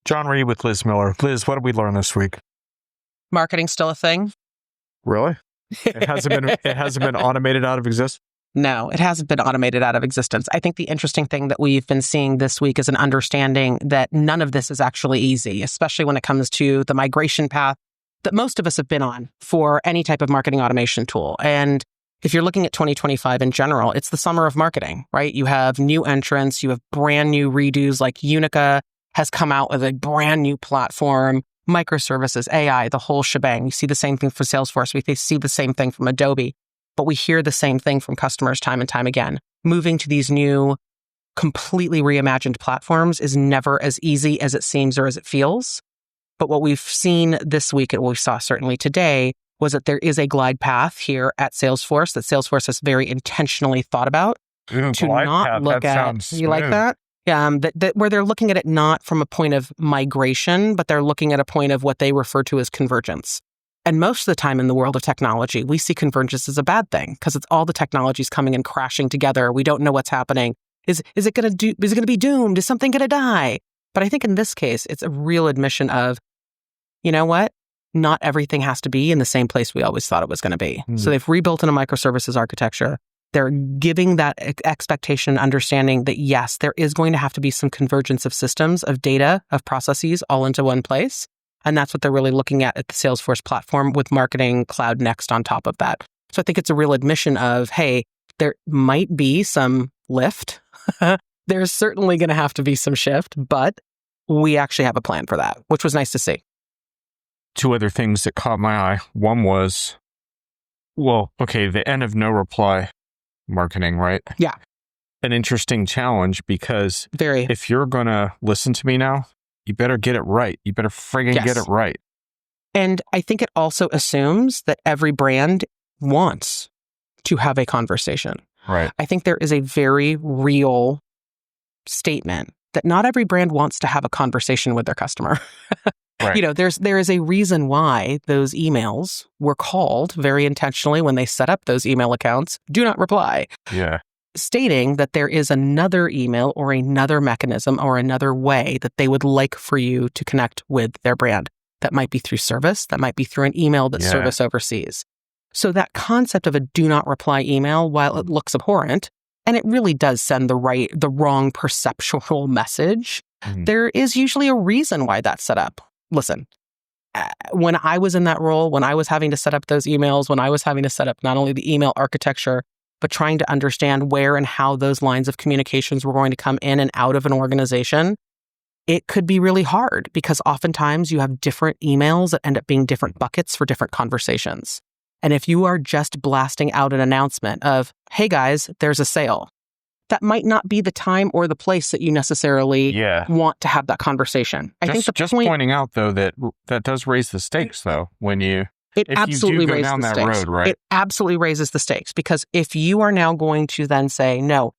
John Reed with Liz Miller. Liz, what did we learn this week? Marketing's still a thing? Really? It hasn't been automated out of existence? No, it hasn't been automated out of existence. I think the interesting thing that we've been seeing this week is an understanding that none of this is actually easy, especially when it comes to the migration path that most of us have been on for any type of marketing automation tool. And if you're looking at 2025 in general, it's the summer of marketing, right? You have new entrants, you have brand new redos, like Unica has come out with a brand new platform, microservices, AI, the whole shebang. You see the same thing for Salesforce. We see the same thing from Adobe, but we hear the same thing from customers time and time again. Moving to these new, completely reimagined platforms is never as easy as it seems or as it feels. But what we've seen this week and what we saw certainly today was that there is a glide path here at Salesforce that Salesforce has very intentionally thought about to not look at. You like that? That where they're looking at it not from a point of migration, but they're looking at a point of what they refer to as convergence. And most of the time in the world of technology, we see convergence as a bad thing because it's all the technologies coming and crashing together. We don't know what's happening. Is it going to be doomed? Is something going to die? But I think in this case, it's a real admission of, you know what? Not everything has to be in the same place we always thought it was going to be. So they've rebuilt in a microservices architecture. They're giving that expectation, understanding that yes, there is going to have to be some convergence of systems, of data, of processes all into one place. And that's what they're really looking at the Salesforce platform with Marketing Cloud Next on top of that. So I think it's a real admission of, hey, there might be some lift. There's certainly going to have to be some shift, but we actually have a plan for that, which was nice to see. Two other things that caught my eye. One was, the end of no reply marketing, right? Yeah. An interesting challenge because if you're going to listen to me now, you better get it right. You better friggin' get it right. And I think it also assumes that every brand wants to have a conversation. Right. I think there is a very real statement that not every brand wants to have a conversation with their customer. Right. There is a reason why those emails were called very intentionally when they set up those email accounts, do not reply. Yeah. Stating that there is another email or another mechanism or another way that they would like for you to connect with their brand. That might be through service. That might be through an email that service oversees. So that concept of a do not reply email, while it looks abhorrent, and it really does send the wrong perceptual message, there is usually a reason why that's set up. Listen, when I was in that role, when I was having to set up those emails, when I was having to set up not only the email architecture, but trying to understand where and how those lines of communications were going to come in and out of an organization, it could be really hard because oftentimes you have different emails that end up being different buckets for different conversations. And if you are just blasting out an announcement of, hey guys, there's a sale, that might not be the time or the place that you necessarily want to have that conversation. I think just pointing out though that does raise the stakes though when you absolutely go raises down the that stakes. road, right? It absolutely raises the stakes because if you are now going to then say, no,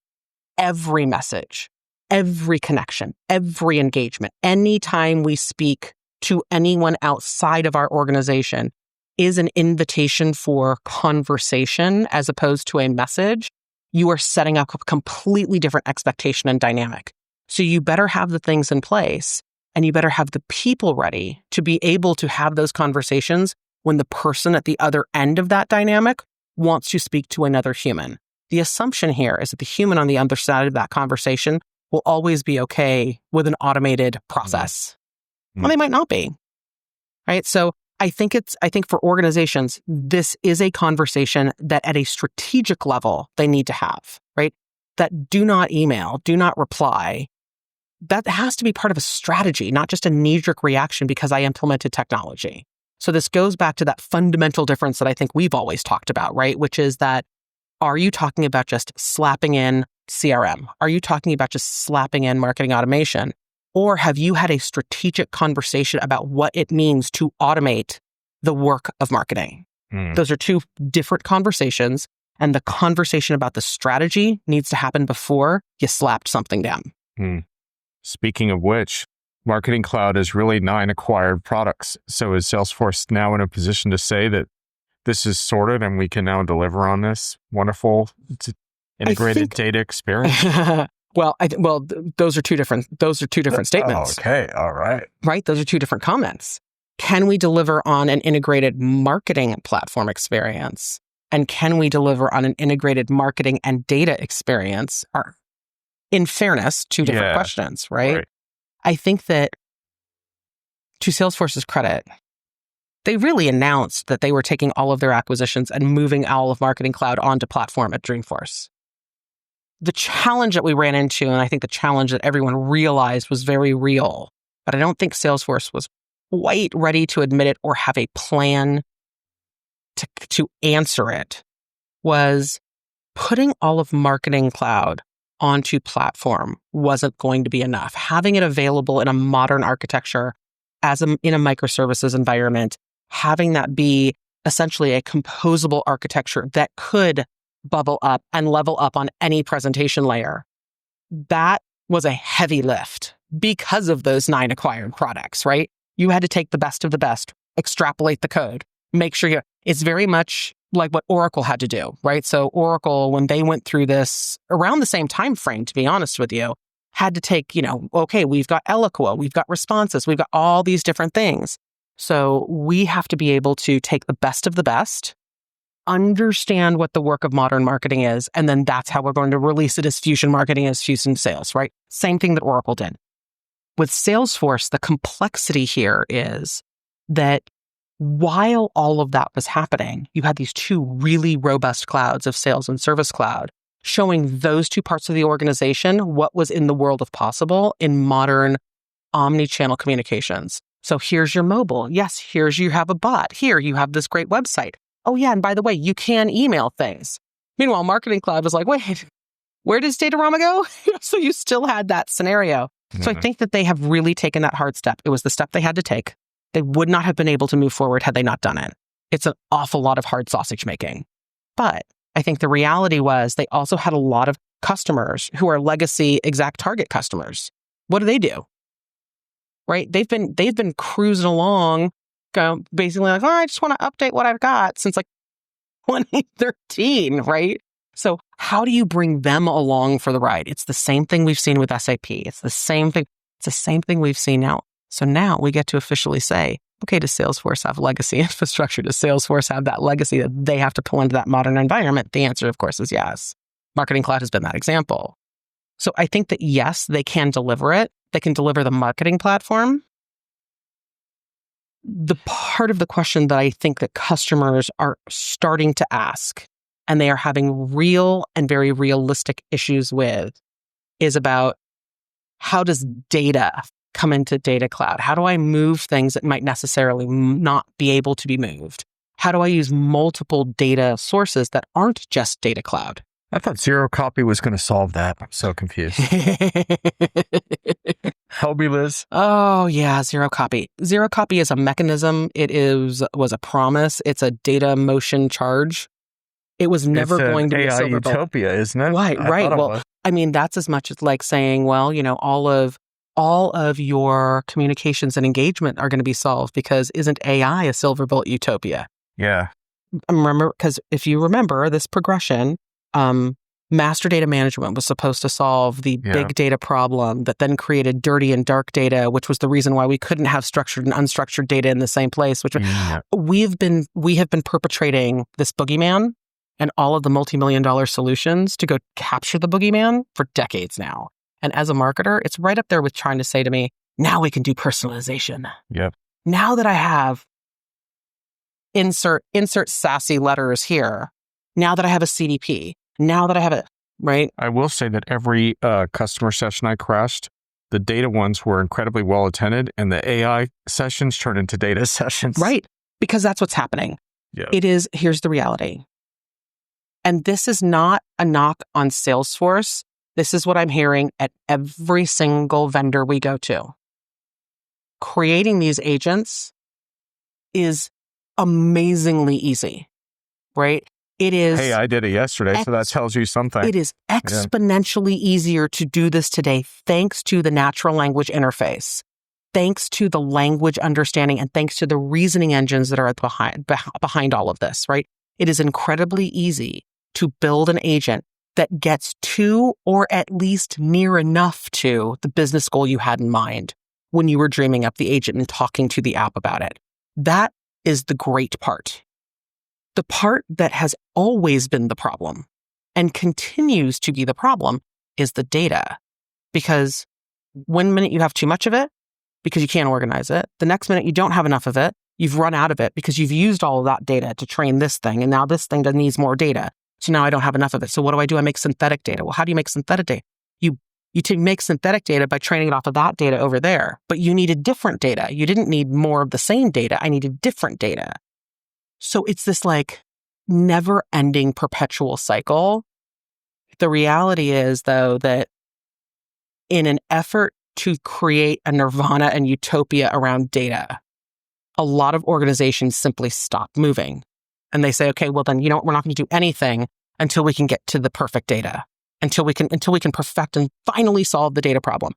every message, every connection, every engagement, anytime we speak to anyone outside of our organization is an invitation for conversation as opposed to a message, you are setting up a completely different expectation and dynamic. So you better have the things in place and you better have the people ready to be able to have those conversations when the person at the other end of that dynamic wants to speak to another human. The assumption here is that the human on the other side of that conversation will always be okay with an automated process. Well, they might not be, right? So I think for organizations, this is a conversation that at a strategic level, they need to have, right? That do not email, do not reply. That has to be part of a strategy, not just a knee-jerk reaction because I implemented technology. So this goes back to that fundamental difference that I think we've always talked about, right? Which is that, are you talking about just slapping in CRM? Are you talking about just slapping in marketing automation? Or have you had a strategic conversation about what it means to automate the work of marketing? Those are two different conversations, and the conversation about the strategy needs to happen before you slapped something down. Speaking of which, Marketing Cloud is really 9 acquired products. So is Salesforce now in a position to say that this is sorted and we can now deliver on this wonderful integrated data experience? Those are two different statements. Oh, okay. All right. Right? Those are two different comments. Can we deliver on an integrated marketing platform experience? And can we deliver on an integrated marketing and data experience? Are, in fairness, two different questions, right? I think that to Salesforce's credit, they really announced that they were taking all of their acquisitions and moving all of Marketing Cloud onto platform at Dreamforce. The challenge that we ran into, and I think the challenge that everyone realized was very real, but I don't think Salesforce was quite ready to admit it or have a plan to answer it, was putting all of Marketing Cloud onto platform wasn't going to be enough. Having it available in a modern architecture in a microservices environment, having that be essentially a composable architecture that could bubble up and level up on any presentation layer, that was a heavy lift because of those 9 acquired products, right? You had to take the best of the best, extrapolate the code, make sure it's very much like what Oracle had to do, right? So Oracle, when they went through this around the same time frame, to be honest with you, had to take, okay, we've got Eloqua, we've got responses, we've got all these different things. So we have to be able to take the best of the best, understand what the work of modern marketing is, and then that's how we're going to release it as Fusion Marketing, as Fusion Sales, right? Same thing that Oracle did. With Salesforce, the complexity here is that while all of that was happening, you had these 2 really robust clouds of Sales and Service Cloud showing those 2 parts of the organization what was in the world of possible in modern omni-channel communications. So here's your mobile. Yes, you have a bot. Here, you have this great website. Oh yeah, and by the way, you can email things. Meanwhile, Marketing Cloud was like, wait, where does Datarama go? So you still had that scenario. Mm-hmm. So I think that they have really taken that hard step. It was the step they had to take. They would not have been able to move forward had they not done it. It's an awful lot of hard sausage making. But I think the reality was they also had a lot of customers who are legacy exact target customers. What do? Right? They've been cruising along, basically like, I just want to update what I've got since like 2013, right? So how do you bring them along for the ride? It's the same thing we've seen with SAP. It's the same thing. It's the same thing we've seen now. So now we get to officially say, okay, does Salesforce have legacy infrastructure? Does Salesforce have that legacy that they have to pull into that modern environment? The answer, of course, is yes. Marketing Cloud has been that example. So I think that yes, they can deliver it. They can deliver the marketing platform. The part of the question that I think that customers are starting to ask, and they are having real and very realistic issues with, is about how does data come into Data Cloud? How do I move things that might necessarily not be able to be moved? How do I use multiple data sources that aren't just Data Cloud? I thought Zero Copy was going to solve that. I'm so confused. Help me, Liz. Oh, yeah, Zero Copy. Zero Copy is a mechanism. It was a promise. It's a data motion charge. It was never going to be a AI silver bullet. utopia, isn't it? Right. Well, I mean, that's as much as like saying, well, all of your communications and engagement are going to be solved because isn't AI a silver bullet utopia? Yeah. Remember, because if you remember this progression, master data management was supposed to solve the big data problem that then created dirty and dark data, which was the reason why we couldn't have structured and unstructured data in the same place. Which we have been perpetrating this boogeyman and all of the multi-million-dollar solutions to go capture the boogeyman for decades now. And as a marketer, it's right up there with trying to say to me, now we can do personalization. Yep. Now that I have insert sassy letters here, now that I have a CDP, now that I have it, right? I will say that every customer session I crashed, the data ones were incredibly well attended and the AI sessions turned into data sessions. Right. Because that's what's happening. Yeah. Here's the reality. And this is not a knock on Salesforce. This is what I'm hearing at every single vendor we go to. Creating these agents is amazingly easy, right? It is. Hey, I did it yesterday, so that tells you something. It is exponentially easier to do this today thanks to the natural language interface, thanks to the language understanding, and thanks to the reasoning engines that are behind all of this, right? It is incredibly easy to build an agent that gets to, or at least near enough to, the business goal you had in mind when you were dreaming up the agent and talking to the app about it. That is the great part. The part that has always been the problem and continues to be the problem is the data. Because one minute you have too much of it because you can't organize it. The next minute you don't have enough of it. You've run out of it because you've used all of that data to train this thing. And now this thing needs more data. So now I don't have enough of it. So what do? I make synthetic data. Well, how do you make synthetic data? You make synthetic data by training it off of that data over there. But you needed different data. You didn't need more of the same data. I needed different data. So it's this like never-ending perpetual cycle. The reality is, though, that in an effort to create a nirvana and utopia around data, a lot of organizations simply stop moving. And they say, okay, well then, you know what? We're not going to do anything until we can get to the perfect data, until we can perfect and finally solve the data problem.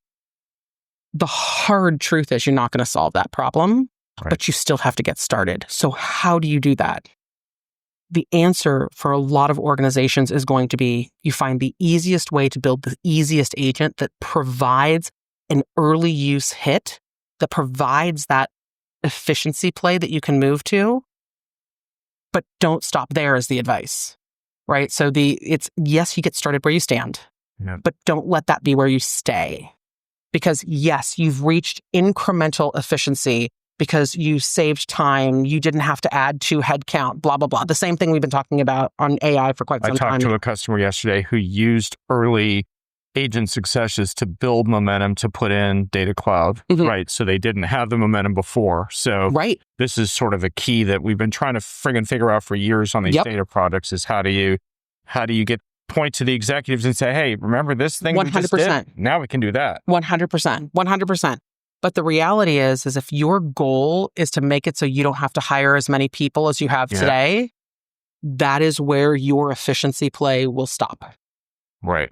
The hard truth is you're not going to solve that problem, right, but you still have to get started. So how do you do that? The answer for a lot of organizations is going to be you find the easiest way to build the easiest agent that provides an early use hit, that provides that efficiency play that you can move to, but don't stop there is the advice, right? So yes, you get started where you stand, but don't let that be where you stay. Because yes, you've reached incremental efficiency because you saved time, you didn't have to add to headcount, blah, blah, blah. The same thing we've been talking about on AI for quite some time. I talked to a customer yesterday who used early agent successes to build momentum to put in Data Cloud, right? So they didn't have the momentum before. So this is sort of a key that we've been trying to figure out for years on these data products is how do you point to the executives and say, hey, remember this thing 100%. we just did? Now we can do that. 100%. But the reality is if your goal is to make it so you don't have to hire as many people as you have today, that is where your efficiency play will stop. Right.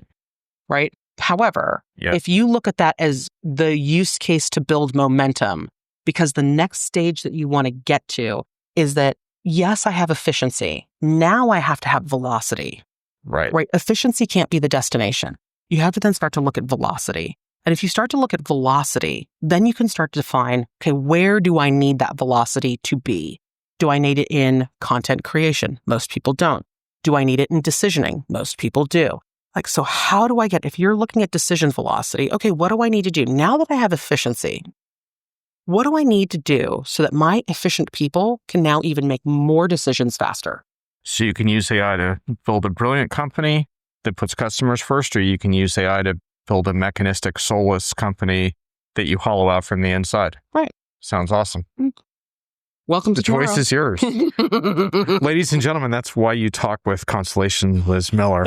However, if you look at that as the use case to build momentum, because the next stage that you want to get to is that, yes, I have efficiency. Now I have to have velocity. Right. Efficiency can't be the destination. You have to then start to look at velocity. And if you start to look at velocity, then you can start to define, okay, where do I need that velocity to be? Do I need it in content creation? Most people don't. Do I need it in decisioning? Most people do. So how do I if you're looking at decision velocity, okay, what do I need to do? Now that I have efficiency, what do I need to do so that my efficient people can now even make more decisions faster? So you can use AI to build a brilliant company that puts customers first, or you can use AI to build a mechanistic, soulless company that you hollow out from the inside. Right. Sounds awesome. Welcome to tomorrow. The choice is yours. Ladies and gentlemen, that's Why You Talk with Constellation, Liz Miller,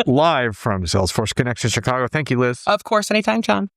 live from Salesforce Connections Chicago. Thank you, Liz. Of course, anytime, John.